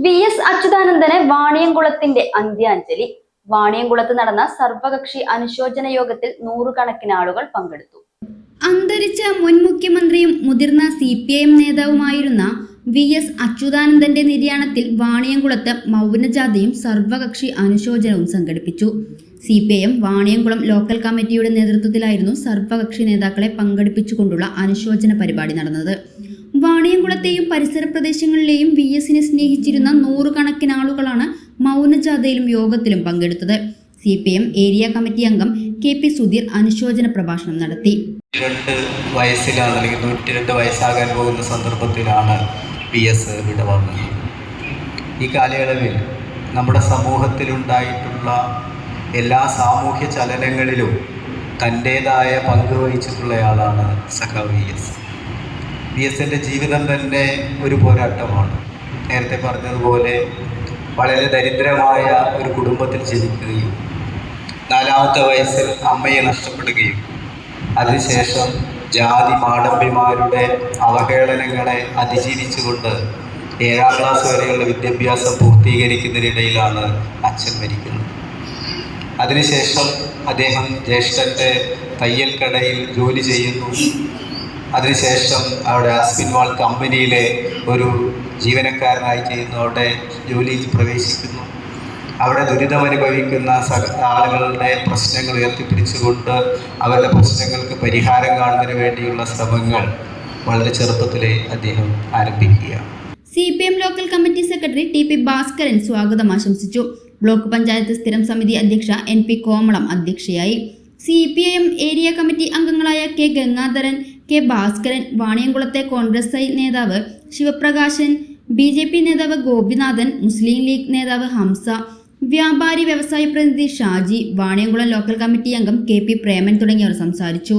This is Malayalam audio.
വി.എസ്. അച്യുതാനന്ദന് വാണിയംകുളത്തിന്റെ അന്ത്യാഞ്ജലി. വാണിയംകുളത്ത് നടന്ന സർവകക്ഷി അനുശോചന യോഗത്തിൽ നൂറുകണക്കിന് ആളുകൾ പങ്കെടുത്തു. അന്തരിച്ച മുൻ മുഖ്യമന്ത്രിയും മുതിർന്ന CPIM നേതാവുമായിരുന്ന വി.എസ്. അച്യുതാനന്ദന്റെ നിര്യാണത്തിൽ വാണിയംകുളത്ത് മൗനജാഥയും സർവകക്ഷി അനുശോചനവും സംഘടിപ്പിച്ചു. CPIM വാണിയംകുളം ലോക്കൽ കമ്മിറ്റിയുടെ നേതൃത്വത്തിലായിരുന്നു സർവകക്ഷി നേതാക്കളെ പങ്കെടുപ്പിച്ചുകൊണ്ടുള്ള അനുശോചന പരിപാടി നടന്നത്. വാണിയംകുളത്തെയും പരിസര പ്രദേശങ്ങളിലെയും വി.എസിനെ സ്നേഹിച്ചിരുന്ന നൂറുകണക്കിന് ആളുകളാണ് മൗനജാഥയിലും യോഗത്തിലും പങ്കെടുത്തത്. CPIM ഏരിയ കമ്മിറ്റി അംഗം KP സുധീർ അനുശോചന പ്രഭാഷണം നടത്തി. 102 വയസ്സിലാണ് അല്ലെങ്കിൽ 102 വയസ്സാകാൻ പോകുന്ന സന്ദർഭത്തിലാണ് വി.എസ്. വിടവാങ്ങുന്നത്. ഈ കാലയളവിൽ നമ്മുടെ സമൂഹത്തിലുണ്ടായിട്ടുള്ള എല്ലാ സാമൂഹ്യ ചലനങ്ങളിലും തൻ്റേതായ പങ്ക് വഹിച്ചിട്ടുള്ളയാളാണ് സഖാവ് വി.എസ്. വി.എസിൻ്റെ ജീവിതം തന്നെ ഒരു പോരാട്ടമാണ്. നേരത്തെ പറഞ്ഞതുപോലെ വളരെ ദരിദ്രമായ ഒരു കുടുംബത്തിൽ ജനിക്കുകയും 4ാമത്തെ വയസ്സിൽ അമ്മയെ നഷ്ടപ്പെടുകയും അതിനുശേഷം ജാതി മാടമ്പിമാരുടെ അവഹേളനങ്ങളെ അതിജീവിച്ചുകൊണ്ട് 7ാം ക്ലാസ് വരെയുള്ള വിദ്യാഭ്യാസം പൂർത്തീകരിക്കുന്നതിനിടയിലാണ് അച്ഛൻ മരിക്കുന്നത്. അതിനുശേഷം അദ്ദേഹം ജ്യേഷ്ഠൻ്റെ തയ്യൽ കടയിൽ ജോലി ചെയ്യുന്നു. അതിനുശേഷം അവിടെ ആസ്പിൻവാൾ കമ്പനിയിലെ ഒരു ജീവനക്കാരനായി ചെയ്യുന്നു. അവിടെ ജോലിയിൽ പ്രവേശിക്കുന്നു. അവിടെ ദുരിതമനുഭവിക്കുന്ന ആളുകളുടെ പ്രശ്നങ്ങൾ ഉയർത്തിപ്പിടിച്ചുകൊണ്ട് അവരുടെ പ്രശ്നങ്ങൾക്ക് പരിഹാരം കാണുന്നതിന് വേണ്ടിയുള്ള ശ്രമങ്ങൾ വളരെ ചെറുപ്പത്തിലെ അദ്ദേഹം ആരംഭിക്കുകയാണ്. CPIM local committee secretary TP Bhaskaran സ്വാഗതം ആശംസിച്ചു. ബ്ലോക്ക് പഞ്ചായത്ത് സ്ഥിരം സമിതി അധ്യക്ഷ NP കോമളം അധ്യക്ഷയായി. CPIM ഏരിയ കമ്മിറ്റി അംഗങ്ങളായ K ഗംഗാധരൻ, K ഭാസ്കരൻ, വാണിയംകുളത്തെ കോൺഗ്രസ് ഐ നേതാവ് ശിവപ്രകാശൻ, BJP നേതാവ് ഗോപിനാഥൻ, മുസ്ലിം ലീഗ് നേതാവ് ഹംസ, വ്യാപാരി വ്യവസായ പ്രതിനിധി ഷാജി, വാണിയംകുളം ലോക്കൽ കമ്മിറ്റി അംഗം KP പ്രേമൻ തുടങ്ങിയവർ സംസാരിച്ചു.